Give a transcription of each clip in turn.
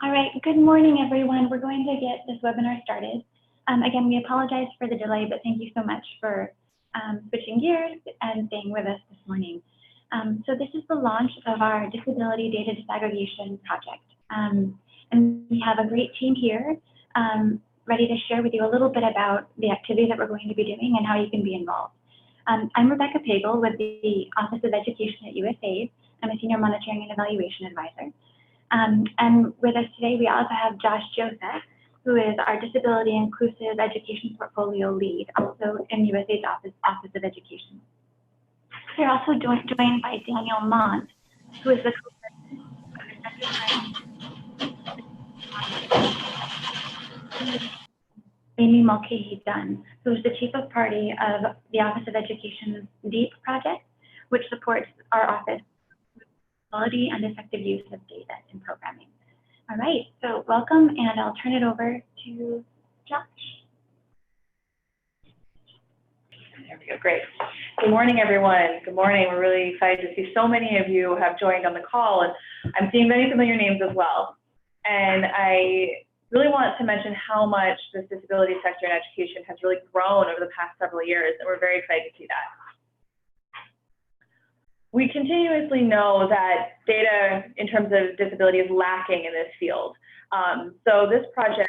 All right, good morning, everyone. We're going to get this webinar started. Again, we apologize for the delay, but thank you so much for switching gears and staying with us this morning. So this is the launch of our Disability Data Disaggregation project. And we have a great team here ready to share with you a little bit about the activity that we're going to be doing and how you can be involved. I'm Rebecca Pagel with the Office of Education at USAID. I'm a Senior Monitoring and Evaluation Advisor. And with us today, we also have Josh Joseph, who is our Disability Inclusive Education Portfolio Lead, also in USAID's Office of Education. We're also joined by Daniel Mont, who is the Amy Mulcahy-Dunn, who is the Chief of Party of the Office of Education's DEEP project, which supports our office quality and effective use of data in programming. All right, so welcome, and I'll turn it over to Josh. There we go, great. Good morning, everyone. Good morning. We're really excited to see so many of you have joined on the call, and I'm seeing many familiar names as well. And I really want to mention how much this disability sector in education has really grown over the past several years, and we're very excited to see that. We continuously know that data in terms of disability is lacking in this field. So this project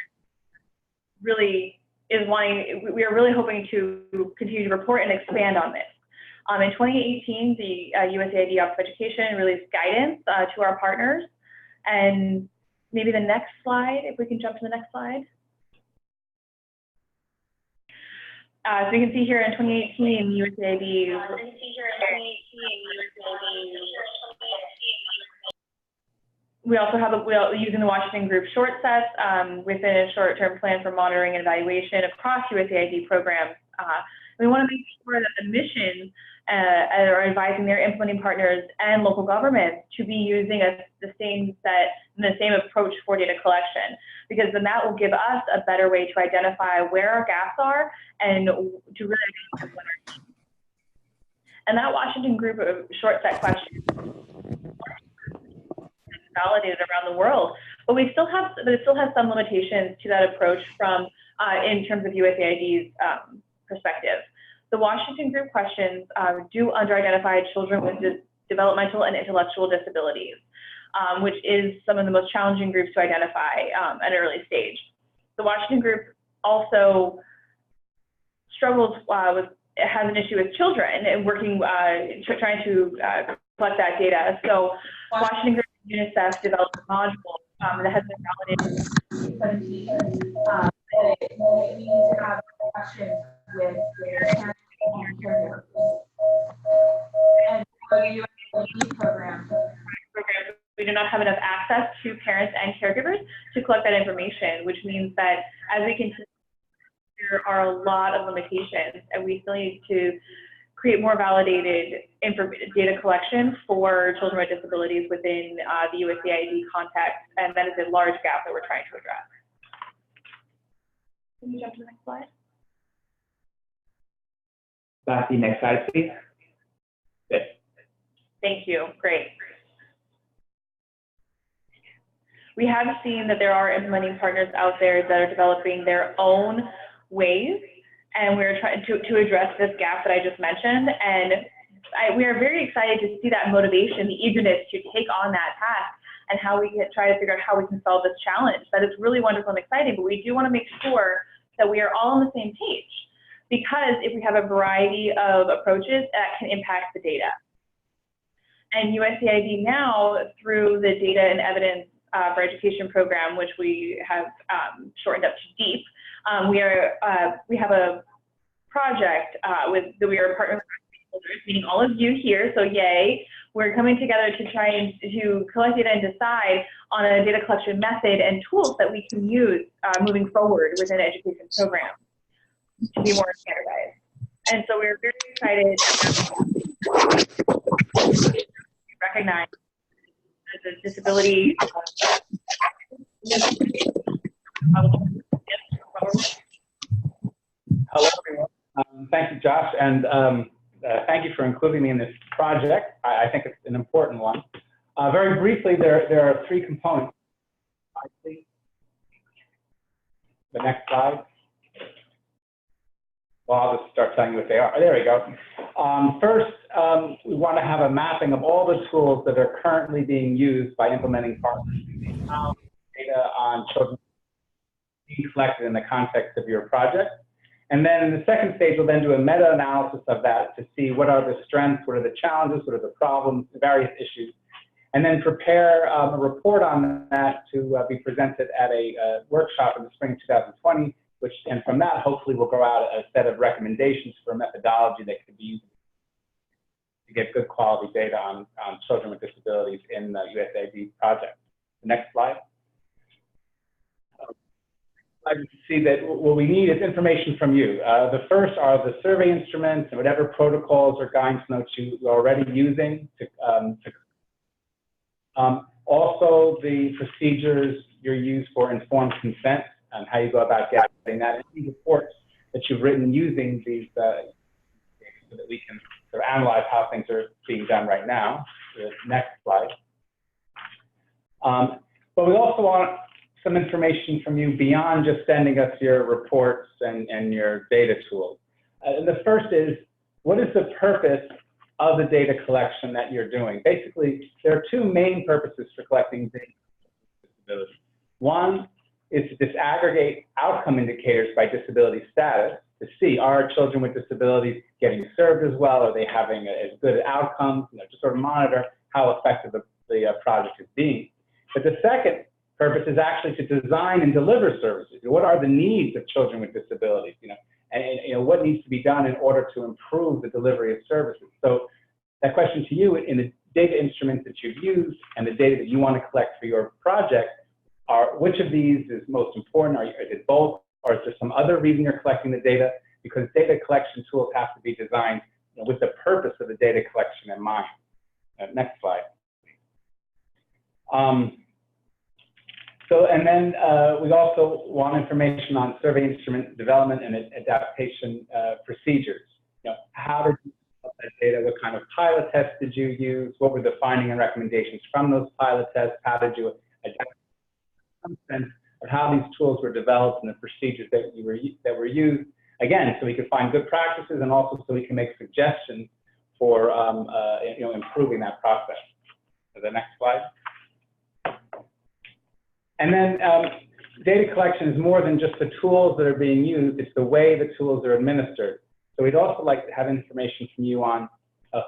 really is we are really hoping to continue to report and expand on this. In 2018, the USAID Office of Education released guidance to our partners. And maybe the next slide, if we can jump to the next slide. So you can see here in 2018, USAID. We also have using the Washington Group short sets within a short-term plan for monitoring and evaluation across USAID programs. We want to make sure that the mission are advising their implementing partners and local governments to be using the same set and the same approach for data collection, because then that will give us a better way to identify where our gaps are and to really identify what our needs. And that Washington Group of short set questions validated around the world, but it still has some limitations to that approach from in terms of USAID's perspective. The Washington Group questions do under-identify children with developmental and intellectual disabilities, which is some of the most challenging groups to identify at an early stage. The Washington Group also struggles has an issue with children and working, trying to collect that data. So Washington Group and UNICEF developed a module that has been validated. They need to have questions with their parents and caregivers. And for the USAID program, we do not have enough access to parents and caregivers to collect that information, which means that as we continue, there are a lot of limitations, and we still need to create more validated data collection for children with disabilities within the USAID context, and that is a large gap that we're trying to address. Can you jump to the next slide? Back to the next slide, please. Good. Thank you. Great. We have seen that there are implementing partners out there that are developing their own ways, and we're trying to address this gap that I just mentioned. And we are very excited to see that motivation, the eagerness to take on that task, and how we can try to figure out how we can solve this challenge. That is really wonderful and exciting, but we do want to make sure that we are all on the same page, because if we have a variety of approaches, that can impact the data. And USAID now, through the Data and Evidence for Education program, which we have shortened up to DEEP, we have a project that we are partnering with stakeholders, meaning all of you here, so yay. We're coming together to try and to collect data and decide on a data collection method and tools that we can use moving forward within education programs to be more standardized. And so we're very excited to recognize the disability. Hello, everyone. Thank you, Josh, and thank you for including me in this project. I think it's an important one. Very briefly, there are three components slide, please. The next slide. Well, I'll just start telling you what they are. There we go. First, we want to have a mapping of all the tools that are currently being used by implementing partners. How data on children being collected in the context of your project. And then in the second stage, we'll then do a meta-analysis of that to see what are the strengths, what are the challenges, what are the problems, the various issues, and then prepare a report on that to be presented at a workshop in the spring of 2020, and from that, hopefully, will grow out a set of recommendations for a methodology that could be used to get good quality data on children with disabilities in the USAID project. The next slide. I can see that what we need is information from you. The first are the survey instruments and whatever protocols or guidance notes you're already using. Also, the procedures you use for informed consent and how you go about getting that, and any reports that you've written using these so that we can sort of analyze how things are being done right now. The next slide. But we also want some information from you beyond just sending us your reports and your data tools. And the first is, what is the purpose of the data collection that you're doing? Basically, there are two main purposes for collecting data with disabilities. One is to disaggregate outcome indicators by disability status to see, are children with disabilities getting served as well? Are they having as good outcomes? To sort of monitor how effective the project is being. But the second purpose is actually to design and deliver services. What are the needs of children with disabilities? And what needs to be done in order to improve the delivery of services? So that question to you, in the data instruments that you've used and the data that you want to collect for your project, which of these is most important? Is it both, or is there some other reason you're collecting the data? Because data collection tools have to be designed with the purpose of the data collection in mind. Next slide. And then we also want information on survey instrument development and adaptation procedures. How did you develop that data? What kind of pilot tests did you use? What were the findings and recommendations from those pilot tests? How did you adapt some sense of how these tools were developed and the procedures that were used? Again, so we can find good practices and also so we can make suggestions for improving that process. So the next slide. And then data collection is more than just the tools that are being used, it's the way the tools are administered. So we'd also like to have information from you on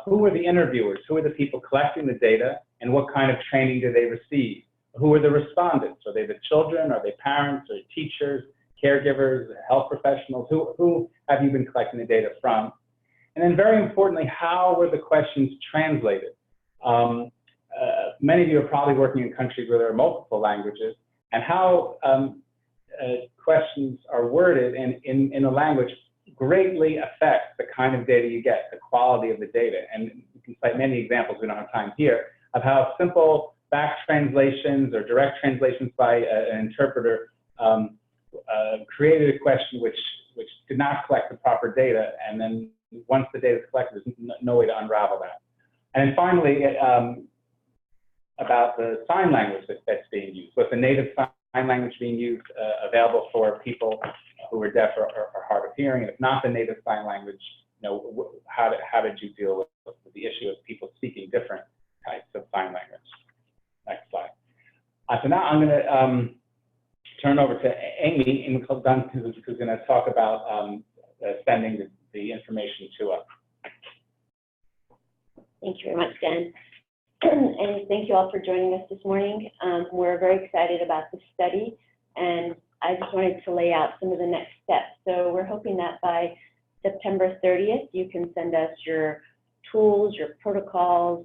who are the interviewers, who are the people collecting the data, and what kind of training do they receive? Who are the respondents? Are they the children? Are they parents? Are they teachers, caregivers, health professionals? Who have you been collecting the data from? And then very importantly, how were the questions translated? Many of you are probably working in countries where there are multiple languages, and how questions are worded in a language greatly affects the kind of data you get, the quality of the data. And you can cite many examples, we don't have time here, of how simple back translations or direct translations by an interpreter created a question which did not collect the proper data, and then once the data is collected, there's no way to unravel that. And then finally, about the sign language that's being used. Was the native sign language being used available for people who were deaf or hard of hearing? And if not the native sign language, how did you deal with the issue of people speaking different types of sign language? Next slide. So now I'm going to turn over to Amy Dunn, who's going to talk about sending the information to us. Thank you very much, Dan. And thank you all for joining us this morning. We're very excited about this study, and I just wanted to lay out some of the next steps. So we're hoping that by September 30th, you can send us your tools, your protocols,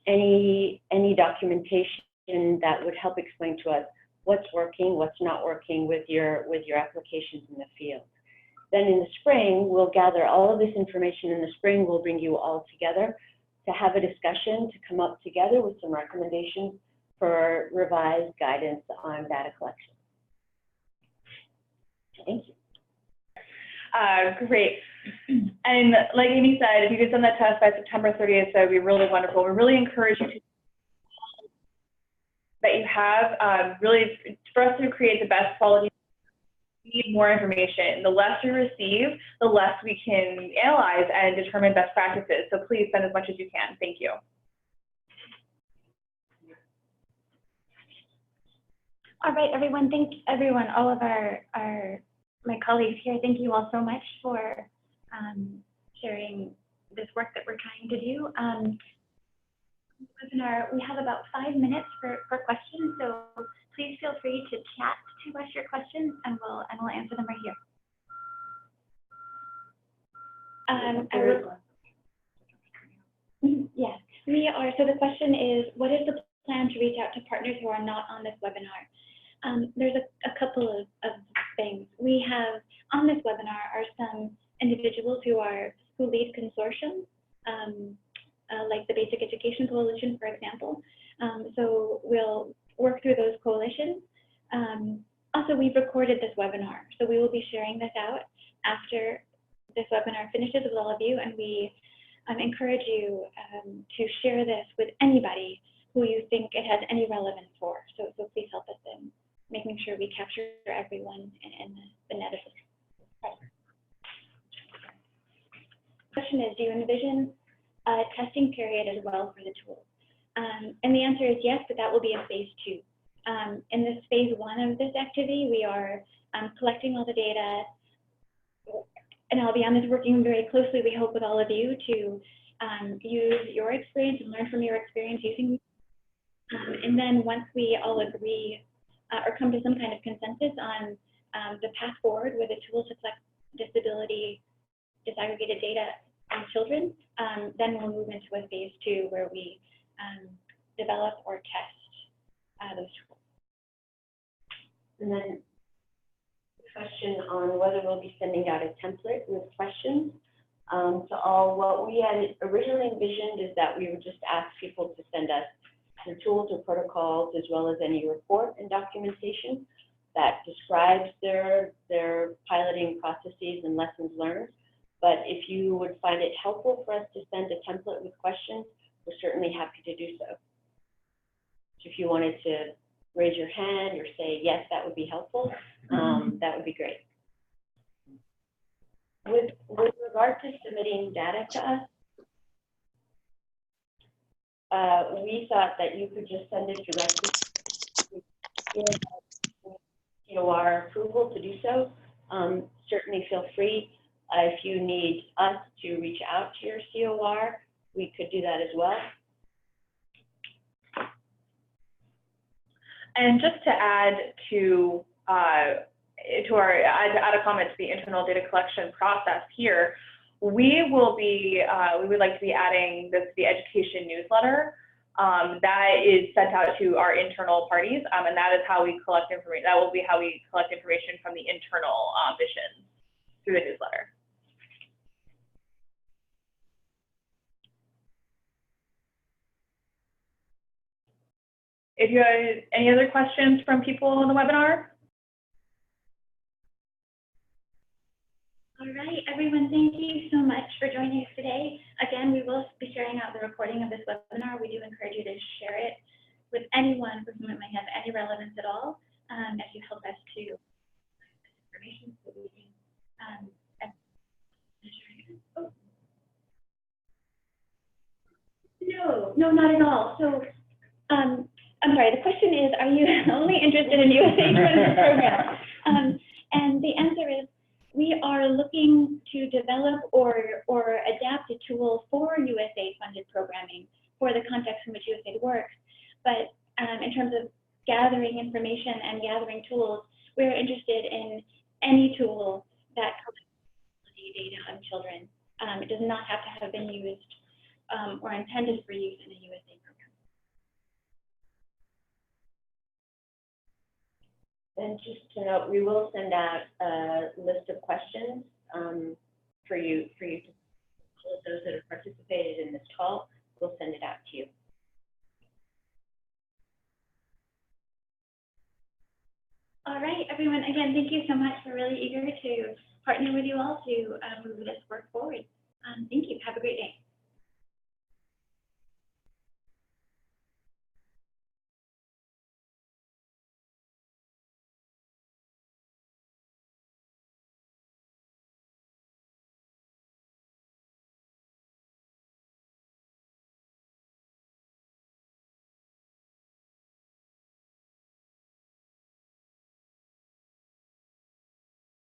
any documentation that would help explain to us what's working, what's not working with your applications in the field. Then in the spring, we'll gather all of this information. In the spring, we'll bring you all together to have a discussion, to come up together with some recommendations for revised guidance on data collection. Thank you. Great. And like Amy said, if you could send that to us by September 30th, that would be really wonderful. We really encourage you to that you have. Really, for us to create the best quality, we need more information. The less we receive, the less we can analyze and determine best practices. So please send as much as you can. Thank you. All right, everyone. Thank everyone, all of my colleagues here. Thank you all so much for sharing this work that we're trying to do. Webinar, we have about 5 minutes for questions, so please feel free to chat to us your questions, and we'll answer them right here. Yes, we are. So the question is, what is the plan to reach out to partners who are not on this webinar? There's a couple of things. We have on this webinar are some individuals who lead consortiums, like the Basic Education Coalition, for example. So we'll work through those coalitions. Also, we've recorded this webinar, so we will be sharing this out after this webinar finishes with all of you, and we encourage you to share this with anybody who you think it has any relevance for. So please help us in making sure we capture everyone in the net of this. The question is, do you envision a testing period as well for the tools? And the answer is yes, but that will be in phase 2. In this phase 1 of this activity, we are collecting all the data, and I'll be honest, working very closely, we hope, with all of you to use your experience and learn from your experience using and then once we all agree or come to some kind of consensus on the path forward with a tool to collect disability disaggregated data on children, then we'll move into a phase 2 where we develop or test those tools. And then the question on whether we'll be sending out a template with questions. What we had originally envisioned is that we would just ask people to send us the tools or protocols, as well as any report and documentation that describes their piloting processes and lessons learned. But if you would find it helpful for us to send a template with questions, we're certainly happy to do so. So if you wanted to raise your hand or say, yes, that would be helpful, that would be great. With regard to submitting data to us, we thought that you could just send it directly to our approval to do so. Certainly feel free. If you need us to reach out to your COR, we could do that as well. And just to add to add a comment to the internal data collection process here, we would like to be adding the education newsletter that is sent out to our internal parties, and that is how we collect information. That will be how we collect information from the internal missions through the newsletter. If you have any other questions from people in the webinar? All right, everyone, thank you so much for joining us today. Again, we will be sharing out the recording of this webinar. We do encourage you to share it with anyone for whom it might have any relevance at all, as you help us to information so we can No, not at all. So, I'm sorry, the question is, are you only interested in USA-funded programs? And the answer is, we are looking to develop or adapt a tool for USA-funded programming for the context in which USAID works. But in terms of gathering information and gathering tools, we're interested in any tool that collects data on children. It does not have to have been used or intended for use in a USAID program. And just to note, we will send out a list of questions for you to, all of those that have participated in this call, we'll send it out to you. All right, everyone, again, thank you so much. We're really eager to partner with you all to move this work forward. Thank you. Have a great day.